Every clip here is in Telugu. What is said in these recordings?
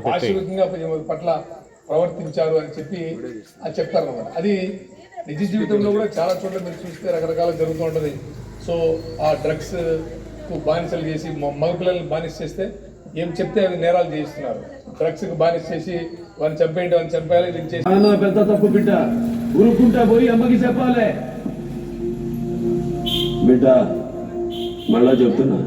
పాశవికంగా పట్ల ప్రవర్తించారు అని చెప్పి అది చెప్తారు అన్నమాట. అది నిజ జీవితంలో కూడా చాలా చోట్ల మీరు చూస్తే రకరకాల జరుగుతూ ఉంటుంది. సో ఆ డ్రగ్స్ బానిసలు చేసి మగపిల్లల్ని బానిస చేస్తే ఏం చెప్తే అవి నేరాలు చేయిస్తున్నారు. డ్రగ్స్ కు బానిస చేసి వాడిని చంపేయండి, వాడిని చంపేయాలి, ఇది చేసి పెద్ద తప్పు బిడ్డ ఊరుకుంటా పోయి అమ్మకి చెప్పాలి. బిడ్డ మళ్ళా చెప్తున్నా.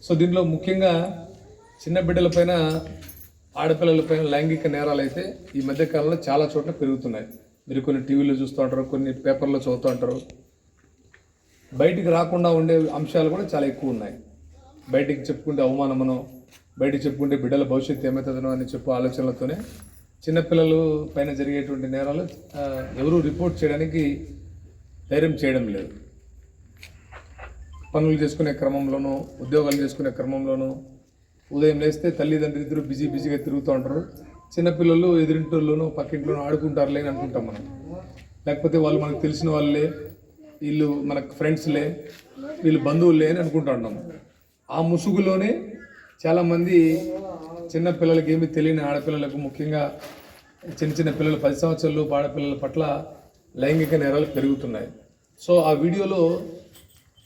సో దీనిలో ముఖ్యంగా చిన్న బిడ్డలపైన ఆడపిల్లలపైన లైంగిక నేరాలు అయితే ఈ మధ్య కాలంలో చాలా చోట్ల పెరుగుతున్నాయి. మీరు కొన్ని టీవీలో చూస్తూ ఉంటారు, కొన్ని పేపర్లో చదువుతూ ఉంటారు. బయటికి రాకుండా ఉండే అంశాలు కూడా చాలా ఎక్కువ ఉన్నాయి. బయటికి చెప్పుకుంటే అవమానమనో, బయటికి చెప్పుకుంటే బిడ్డల భవిష్యత్తు ఏమవుతుందనో అని చెప్పు ఆలోచనలతోనే చిన్నపిల్లలు పైన జరిగేటువంటి నేరాలు ఎవరూ రిపోర్ట్ చేయడానికి ధైర్యం చేయడం లేదు. పనులు చేసుకునే క్రమంలోనూ, ఉద్యోగాలు చేసుకునే క్రమంలోనూ ఉదయం లేస్తే తల్లిదండ్రులు ఇద్దరు బిజీగా తిరుగుతూ ఉంటారు. చిన్నపిల్లలు ఎదురింటోళ్ళలోనూ పక్కింట్లోనూ ఆడుకుంటారులే అని అనుకుంటాం మనం. లేకపోతే వాళ్ళు మనకు తెలిసిన వాళ్ళే, వీళ్ళు మనకు ఫ్రెండ్స్లే, వీళ్ళు బంధువులే అని అనుకుంటా ఉన్నాం. ఆ ముసుగులోనే చాలామంది చిన్నపిల్లలకి ఏమీ తెలియని ఆడపిల్లలకు, ముఖ్యంగా చిన్న పిల్లలు 10 సంవత్సరాలు ఆడపిల్లల పట్ల లైంగిక నేరాలు పెరుగుతున్నాయి. సో ఆ వీడియోలో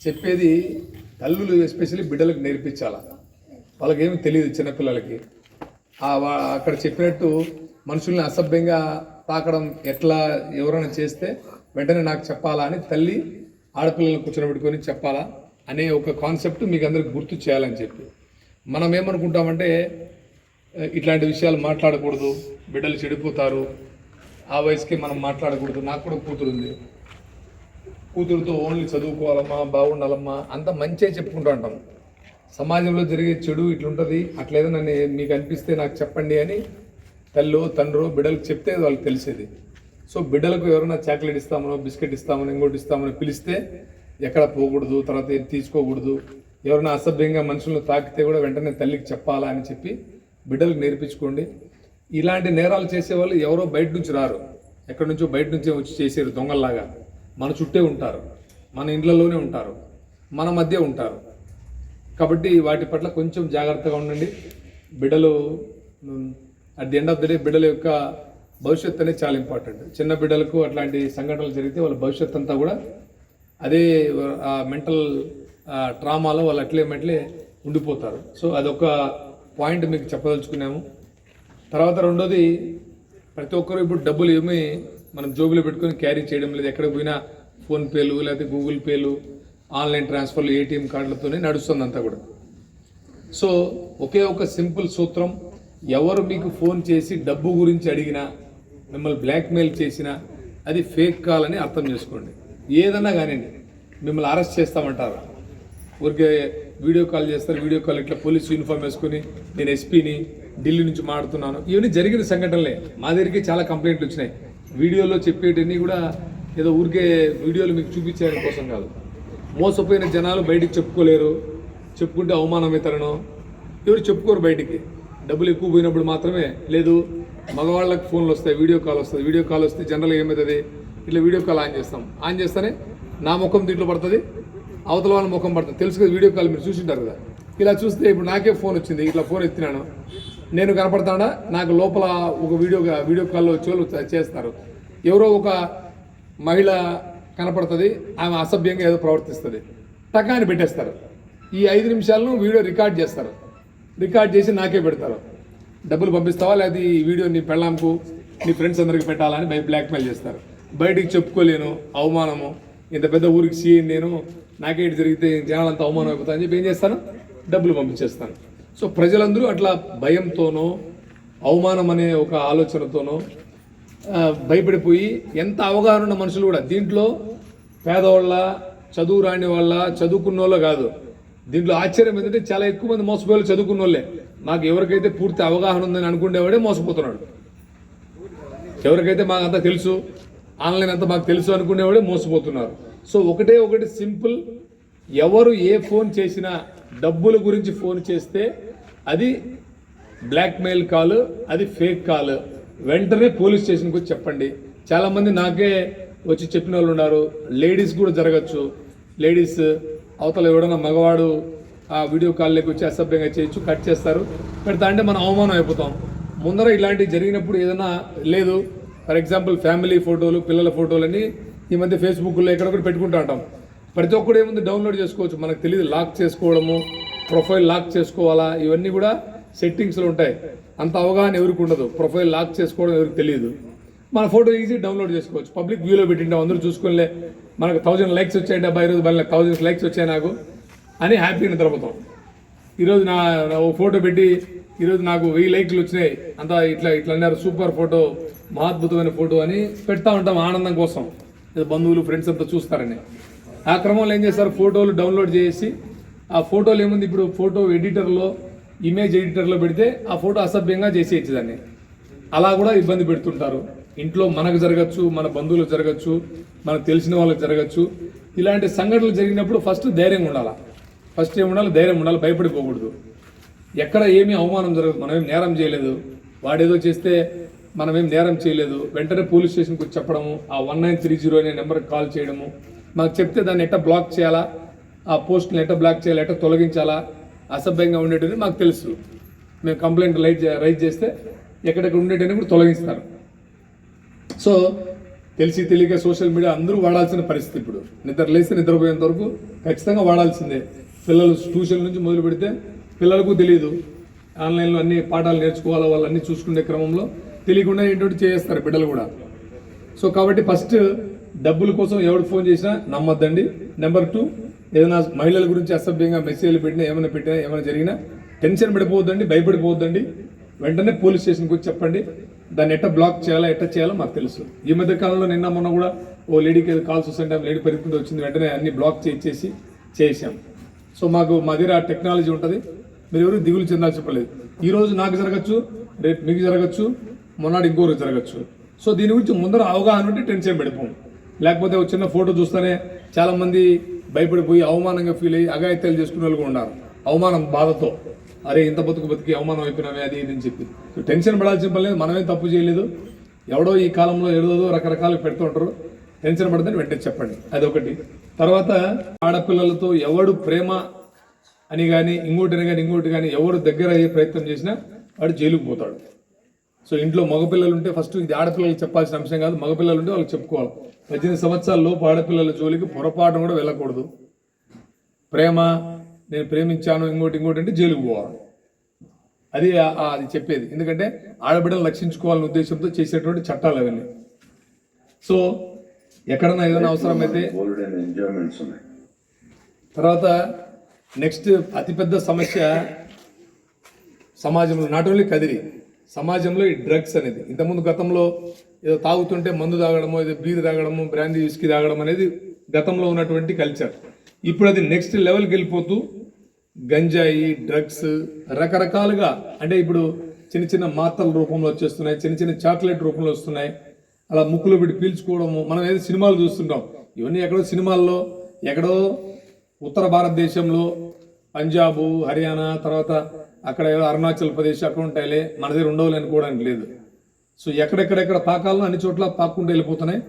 చెప్పేది తల్లులు ఎస్పెషల్లీ బిడ్డలకు నేర్పించాల. వాళ్ళకేమీ తెలియదు చిన్నపిల్లలకి. అక్కడ చెప్పినట్టు మనుషుల్ని అసభ్యంగా తాకడం ఎట్లా ఎవరైనా చేస్తే వెంటనే నాకు చెప్పాలా అని తల్లి ఆడపిల్లలను కూర్చోబెట్టుకొని చెప్పాలా అనే ఒక కాన్సెప్ట్ మీకు అందరికి గుర్తు చేయాలని చెప్పి. మనం ఏమనుకుంటామంటే ఇట్లాంటి విషయాలు మాట్లాడకూడదు, బిడ్డలు చెడిపోతారు, ఆ వయసుకి మనం మాట్లాడకూడదు. నాకు కూడా కూతురు ఉంది, కూతురుతో ఓన్లీ చదువుకోవాలమ్మా, బాగుండాలమ్మా, అంత మంచిగా చెప్పుకుంటూ ఉంటాం. సమాజంలో జరిగే చెడు ఇట్లుంటుంది, అట్లేదన్నా మీకు అనిపిస్తే నాకు చెప్పండి అని తల్లో తండ్రో బిడ్డలకు చెప్తే వాళ్ళకి తెలిసేది. సో బిడ్డలకు ఎవరైనా చాక్లెట్ ఇస్తామనో, బిస్కెట్ ఇస్తామనో, ఇంకోటి ఇస్తామనో పిలిస్తే ఎక్కడ పోకూడదు, తర్వాత ఏం తీసుకోకూడదు. ఎవరైనా అసభ్యంగా మనుషులను తాకితే కూడా వెంటనే తల్లికి చెప్పాలా అని చెప్పి బిడ్డలకు నేర్పించుకోండి. ఇలాంటి నేరాలు చేసేవాళ్ళు ఎవరో బయట నుంచి రారు, ఎక్కడి నుంచో బయట నుంచే వచ్చి చేసేరు. దొంగల్లాగా మన చుట్టే ఉంటారు, మన ఇండ్లలోనే ఉంటారు, మన మధ్య ఉంటారు. కాబట్టి వాటి పట్ల కొంచెం జాగ్రత్తగా ఉండండి. బిడ్డలు at the end of the day బిడ్డల యొక్క భవిష్యత్తు అనేది చాలా ఇంపార్టెంట్. చిన్న బిడ్డలకు అట్లాంటి సంఘటనలు జరిగితే వాళ్ళ భవిష్యత్తు అంతా కూడా అదే మెంటల్ ట్రామాలో వాళ్ళు అట్లే ఉండిపోతారు. సో అదొక పాయింట్ మీకు చెప్పదలుచుకున్నాము. తర్వాత రెండోది, ప్రతి ఒక్కరు ఇప్పుడు డబ్బులు ఏమీ మనం జోబులో పెట్టుకొని క్యారీ చేయడం లేదు. ఎక్కడికి పోయినా ఫోన్పేలు, లేకపోతే గూగుల్ పేలు, ఆన్లైన్ ట్రాన్స్ఫర్లు, ఏటీఎం కార్డులతోనే నడుస్తుంది అంతా కూడా. సో ఒకే ఒక సింపుల్ సూత్రం, ఎవరు మీకు ఫోన్ చేసి డబ్బు గురించి అడిగినా, మిమ్మల్ని బ్లాక్మెయిల్ చేసినా అది ఫేక్ కాల్ అని అర్థం చేసుకోండి. ఏదన్నా కానివ్వండి, మిమ్మల్ని అరెస్ట్ చేస్తామంటారు, ఊరికే వీడియో కాల్ చేస్తారు. వీడియో కాల్ ఇట్లా పోలీసు యూనిఫామ్ వేసుకుని నేను ఎస్పీని, ఢిల్లీ నుంచి మాట్లాడుతున్నాను, ఇవన్నీ జరిగిన సంఘటనలే. మా దగ్గరికి చాలా కంప్లైంట్లు వచ్చినాయి. వీడియోలో చెప్పేటన్నీ కూడా ఏదో ఊరికే వీడియోలు మీకు చూపించడం కోసం కాదు. మోసపోయిన జనాలు బయటికి చెప్పుకోలేరు, చెప్పుకుంటే అవమానమవుతారనో ఎవరు చెప్పుకోరు బయటికి. డబ్బులు ఎక్కువ పోయినప్పుడు మాత్రమే. లేదు, మగవాళ్ళకి ఫోన్లు వస్తాయి, వీడియో కాల్ వస్తుంది. వీడియో కాల్ వస్తే జనరల్గా ఏమవుతుంది, ఇట్లా వీడియో కాల్ ఆన్ చేస్తాం. ఆన్ చేస్తేనే నా ముఖం దీంట్లో పడుతుంది, అవతల వాళ్ళ ముఖం పడుతుంది. తెలుసు కదా, వీడియో కాల్ మీరు చూసింటారు కదా. ఇలా చూస్తే ఇప్పుడు నాకే ఫోన్ వచ్చింది, ఇట్లా ఫోన్ ఎత్తినాను, నేను కనపడతాడా, నాకు లోపల ఒక వీడియో కాల్లో వచ్చి చేస్తారు. ఎవరో ఒక మహిళ కనపడుతుంది, ఆమె అసభ్యంగా ఏదో ప్రవర్తిస్తుంది, టకాని పెట్టేస్తారు. ఈ 5 నిమిషాలను వీడియో రికార్డ్ చేస్తారు. రికార్డ్ చేసి నాకే పెడతారు. డబ్బులు పంపిస్తావా, లేదా ఈ వీడియో నీ పెళ్ళాంకు, నీ ఫ్రెండ్స్ అందరికి పెట్టాలని బ్లాక్మెయిల్ చేస్తారు. బయటికి చెప్పుకోలేను, అవమానము, ఇంత పెద్ద ఊరికి సీఎం నేను, నాకేంటి జరిగితే జనాలంతా అవమానం అయిపోతా అని చెప్పి ఏం చేస్తాను, డబ్బులు పంపించేస్తాను. సో ప్రజలందరూ అట్లా భయంతోనో, అవమానం అనే ఒక ఆలోచనతోనో భయపడిపోయి, ఎంత అవగాహన ఉన్న మనుషులు కూడా దీంట్లో పేదవాళ్ళ, చదువు రాని వాళ్ళ, చదువుకున్న వాళ్ళ కాదు. దీంట్లో ఆశ్చర్యం ఏంటంటే చాలా ఎక్కువ మంది మోసపోయేవాళ్ళు చదువుకున్న వాళ్ళే. మాకు ఎవరికైతే పూర్తి అవగాహన ఉందని అనుకునేవాడే మోసపోతున్నాడు. ఎవరికైతే మాకు అంతా తెలుసు, ఆన్లైన్ అంతా మాకు తెలుసు అనుకునేవాడే మోసపోతున్నారు. సో ఒకటి సింపుల్, ఎవరు ఏ ఫోన్ చేసినా డబ్బుల గురించి ఫోన్ చేస్తే అది బ్లాక్మెయిల్ కాల్, అది ఫేక్ కాల్, వెంటనే పోలీస్ స్టేషన్కి వచ్చి చెప్పండి. చాలామంది నాకే వచ్చి చెప్పిన వాళ్ళు ఉన్నారు. లేడీస్ కూడా జరగచ్చు. లేడీస్ అవతల ఎవడన్నా మగవాడు ఆ వీడియో కాల్లోకి వచ్చి అసభ్యంగా చేయొచ్చు, కట్ చేస్తారు, పెడతా అంటే మనం అవమానం అయిపోతాం. ముందర ఇలాంటివి జరిగినప్పుడు ఏదైనా లేదు, ఫర్ ఎగ్జాంపుల్ ఫ్యామిలీ ఫోటోలు, పిల్లల ఫోటోలని ఈ మధ్య ఫేస్బుక్లో ఎక్కడొకటి పెట్టుకుంటూ ఉంటాం. ప్రతి ఒక్కరు ఏముంది డౌన్లోడ్ చేసుకోవచ్చు, మనకు తెలియదు. లాక్ చేసుకోవడము, ప్రొఫైల్ లాక్ చేసుకోవాలా, ఇవన్నీ కూడా సెట్టింగ్స్లో ఉంటాయి. అంత అవగాహన ఎవరికి ఉండదు, ప్రొఫైల్ లాక్ చేసుకోవడం ఎవరికి తెలియదు. మన ఫోటో ఈజీ డౌన్లోడ్ చేసుకోవచ్చు, పబ్లిక్ వ్యూలో పెట్టింటాం, అందరూ చూసుకునిలే, మనకు 1000 లైక్స్ వచ్చాయంటే అబ్బా ఈరోజు మళ్ళీ 1000 లైక్స్ వచ్చాయి నాకు అని హ్యాపీగా నిద్రపోతాం. ఈరోజు నా ఓ ఫోటో పెట్టి ఈరోజు నాకు 1000 లైక్లు వచ్చినాయి, అంతా ఇట్లా అన్నారు, సూపర్ ఫోటో, మహాద్భుతమైన ఫోటో అని పెడతా ఉంటాం ఆనందం కోసం, బంధువులు ఫ్రెండ్స్ అంతా చూస్తారని. ఆ క్రమంలో ఏం చేస్తారు, ఫోటోలు డౌన్లోడ్ చేసి ఆ ఫోటోలు ఏముంది, ఇప్పుడు ఫోటో ఎడిటర్లో, ఇమేజ్ ఎడిటర్లో పెడితే ఆ ఫోటో అసభ్యంగా చేసేయచ్చు దాన్ని. అలా కూడా ఇబ్బంది పెడుతుంటారు. ఇంట్లో మనకు జరగచ్చు, మన బంధువులకు జరగచ్చు, మనకు తెలిసిన వాళ్ళకి జరగచ్చు. ఇలాంటి సంఘటనలు జరిగినప్పుడు ఫస్ట్ ధైర్యంగా ఉండాలి. ఫస్ట్ ఏముండాలి, ధైర్యం ఉండాలి, భయపడిపోకూడదు. ఎక్కడ ఏమీ అవమానం జరగదు, మనమేం నేరం చేయలేదు, వాడేదో చేస్తే మనమేం నేరం చేయలేదు. వెంటనే పోలీస్ స్టేషన్కి వచ్చి చెప్పడము, ఆ 1930 అనే నెంబర్కి కాల్ చేయడము, మాకు చెప్తే దాన్ని ఎట్లా బ్లాక్ చేయాలా, ఆ పోస్ట్ని ఎట్లా బ్లాక్ చేయాలా, ఎట్లా తొలగించాలా, అసభ్యంగా ఉండేటివి మాకు తెలుసు. మేము కంప్లైంట్ రైజ్ చేస్తే ఎక్కడెక్కడ ఉండేటివన్నీ కూడా తొలగిస్తారు. సో తెలిసి తెలియక సోషల్ మీడియా అందరూ వాడాల్సిన పరిస్థితి. ఇప్పుడు నిద్ర లేస్తే నిద్రపోయేంత వరకు ఖచ్చితంగా వాడాల్సిందే. పిల్లలు ట్యూషన్ నుంచి మొదలు పెడితే పిల్లలకు తెలియదు, ఆన్లైన్లో అన్ని పాఠాలు నేర్చుకోవాలా, వాళ్ళు అన్ని చూసుకునే క్రమంలో తెలియకుండా ఏంటంటే చేస్తారు బిడ్డలు కూడా. సో కాబట్టి ఫస్ట్ డబ్బుల కోసం ఎవరు ఫోన్ చేసినా నమ్మద్దండి. నెంబర్ 2, ఏదైనా మహిళల గురించి అసభ్యంగా మెసేజ్లు పెట్టినా, ఏమైనా జరిగినా టెన్షన్ పడిపోవద్దండి, భయపడిపోవద్దండి. వెంటనే పోలీస్ స్టేషన్కి వచ్చి చెప్పండి, దాన్ని ఎట్లా బ్లాక్ చేయాలో ఎట్లా చేయాలో మాకు తెలుసు. ఈ మధ్య కాలంలో నిన్న మొన్న కూడా ఓ లేడీకి కాల్స్ వస్తుంటే లేడీ పరిస్థితి వచ్చింది, వెంటనే అన్ని బ్లాక్ చేసాం. సో మా దగ్గర ఆ టెక్నాలజీ ఉంటుంది, మీరు ఎవరు దిగులు చెందాల్సి చెప్పలేదు. ఈరోజు నాకు జరగచ్చు, రేపు మీకు జరగచ్చు, మొన్నటి ఇంకోరికి జరగచ్చు. సో దీని గురించి ముందర అవగాహన ఉంటే టెన్షన్ పెడిపోం. లేకపోతే ఒక చిన్న ఫోటో చూస్తేనే చాలామంది భయపడిపోయి అవమానంగా ఫీల్ అయ్యి అఘాయిత్యాలు చేసుకునే వాళ్ళు కూడా ఉన్నారు, అవమానం బాధతో. అరే ఇంత బతికి అవమానం అయిపోయినామే అది ఇది అని చెప్పి. సో టెన్షన్ పడాల్సిన పని లేదు, మనమే తప్పు చేయలేదు. ఎవడో ఈ కాలంలో ఏదో రకరకాలు పెడుతూ ఉంటారు, టెన్షన్ పడదని వెంటనే చెప్పండి. అదొకటి. తర్వాత ఆడపిల్లలతో ఎవడు ప్రేమ అని కానీ ఇంకోటి కానీ ఎవడు దగ్గర అయ్యే ప్రయత్నం చేసినా వాడు జైలుకు పోతాడు. సో ఇంట్లో మగపిల్లలు ఉంటే ఫస్ట్ ఇది ఆడపిల్లలకు చెప్పాల్సిన అంశం కాదు, మగపిల్లలు ఉంటే వాళ్ళకి చెప్పుకోవాలి. 18 సంవత్సరాల లోపు ఆడపిల్లల జోలికి పొరపాటు కూడా వెళ్ళకూడదు. ప్రేమ, నేను ప్రేమించాను ఇంకోటి అంటే జైలుకు పోవాలి. అది చెప్పేది. ఎందుకంటే ఆడబిడ్డలు రక్షించుకోవాలనే ఉద్దేశంతో చేసేటువంటి చట్టాలు అవన్నీ. సో ఎక్కడన్నా ఏదైనా అవసరమైతే. తర్వాత నెక్స్ట్ అతిపెద్ద సమస్య సమాజంలో, నాట్ ఓన్లీ కదిరి, సమాజంలో ఈ డ్రగ్స్ అనేది. ఇంతకుముందు గతంలో ఏదో తాగుతుంటే మందు తాగడము, ఏదో బీర్ తాగడము, బ్రాందీ విస్కీ తాగడం అనేది గతంలో ఉన్నటువంటి కల్చర్. ఇప్పుడు అది నెక్స్ట్ లెవెల్కి వెళ్ళిపోతూ గంజాయి, డ్రగ్స్ రకరకాలుగా, అంటే ఇప్పుడు చిన్న మాత్రల రూపంలో వచ్చేస్తున్నాయి, చిన్న చాక్లెట్ రూపంలో వస్తున్నాయి. అలా ముక్కులో పెట్టి పీల్చుకోవడము, మనం ఏదో సినిమాలు చూస్తుంటాం. ఇవన్నీ ఎక్కడో సినిమాల్లో, ఎక్కడో ఉత్తర భారతదేశంలో పంజాబు, హర్యానా, తర్వాత అక్కడ ఏదో అరుణాచల్ ప్రదేశ్ అక్కడ ఉంటాయిలే, మన దగ్గర ఉండవులే అనుకోవడానికి లేదు. సో ఎక్కడెక్కడ పాకాలను అన్ని చోట్ల పాక్కుంటూ వెళ్ళిపోతున్నాయి.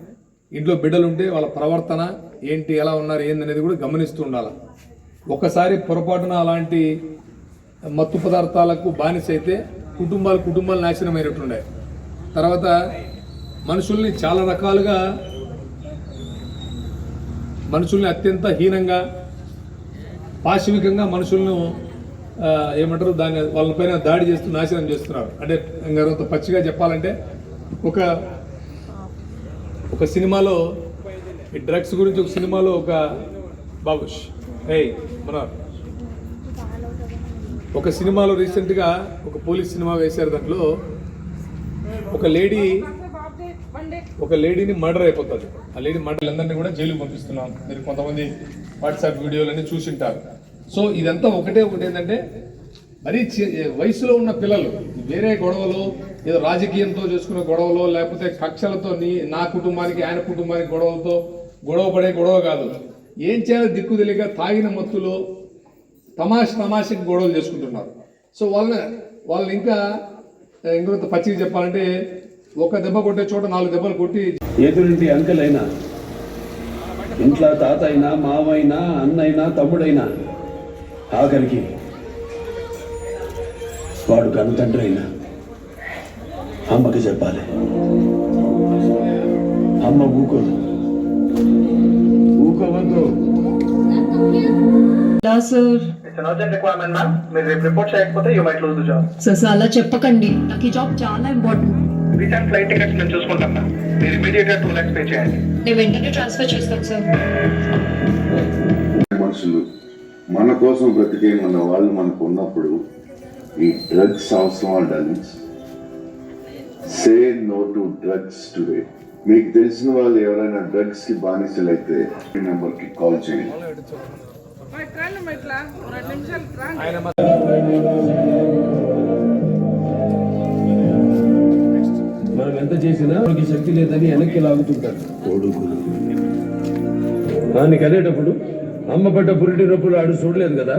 ఇంట్లో బిడ్డలు ఉంటే వాళ్ళ ప్రవర్తన ఏంటి, ఎలా ఉన్నారు ఏందనేది కూడా గమనిస్తూ ఉండాలి. ఒకసారి పొరపాటున అలాంటి మత్తు పదార్థాలకు బానిస అయితే కుటుంబాలు నాశనమైనట్టుండే. తర్వాత మనుషుల్ని చాలా రకాలుగా, మనుషుల్ని అత్యంత హీనంగా, పాశవికంగా మనుషులను ఏమంటారు దాన్ని వాళ్ళపైన దాడి చేస్తూ నాశనం చేస్తున్నారు. అంటే ఇంకా పచ్చిగా చెప్పాలంటే ఒక సినిమాలో ఈ డ్రగ్స్ గురించి, ఒక సినిమాలో ఒక బాబుష్ ఒక సినిమాలో రీసెంట్గా ఒక పోలీస్ సినిమా వేశారు. దాంట్లో ఒక లేడీని మర్డర్ అయిపోతుంది. ఆ లేడీ మర్డర్లందరినీ కూడా జైలుకి పంపిస్తున్నాం. మీరు కొంతమంది వాట్సాప్ వీడియోలన్నీ చూసింటారు. సో ఇదంతా ఒకటి ఏంటంటే, మరీ వయసులో ఉన్న పిల్లలు వేరే గొడవలు, ఏదో రాజకీయంతో చేసుకునే గొడవలు, లేకపోతే కక్షలతో నా కుటుంబానికి ఆయన కుటుంబానికి గొడవ పడే గొడవ కాదు. ఏం చేయాలో దిక్కు తెలియక తాగిన మత్తులో తమాషకి గొడవలు చేసుకుంటున్నారు. సో వాళ్ళని ఇంకొంత పచ్చిగా చెప్పాలంటే, ఒక దెబ్బ కొట్టే చోట 4 దెబ్బలు కొట్టి, ఎదురింటి అంకల్ అయినా, ఇంట్లో తాత అయినా, మావైనా, అన్నైనా, తమ్ముడైనా ఆఖరికి వాడు కను తండ్రి అయినా అమ్మకి చెప్పాలి. అమ్మ ఊకోదు, ఊకోవద్దు. Sir it's an urgent requirement ma'am. మీరు రేపు రిపోర్ట్ చేయకపోతే you might lose the job. Sir అలా చెప్పకండి, నాకు ఈ జాబ్ చాలా ఇంపార్టెంట్. రిటర్న్ ఫ్లైట్ టికెట్స్ నేను చూసుకుంటాను మ్యామ్. మీరు ఇమీడియట్ గా 2 lakhs పే చేయండి. నేను వెంటనే ట్రాన్స్ఫర్ చేస్తాను సార్. మనుషులు మన కోసం బ్రతికే మన వాళ్ళు మనకు ఉన్నప్పుడు ఈ డ్రగ్స్ అవసరం darlings. Say no to drugs today. మీకు తెలిసిన వాళ్ళు ఎవరైనా డ్రగ్స్ కి బానిసలైతే ఈ నెంబర్ కి కాల్ చేయండి. మనం ఎంత చేసినా మనకి శక్తి లేదని వెనక్కి లాగుతుంటారు కొడుకులు. దానికి అనేటప్పుడు అమ్మ పడ్డ పురిటి నొప్పులు ఆడు చూడలేదు కదా.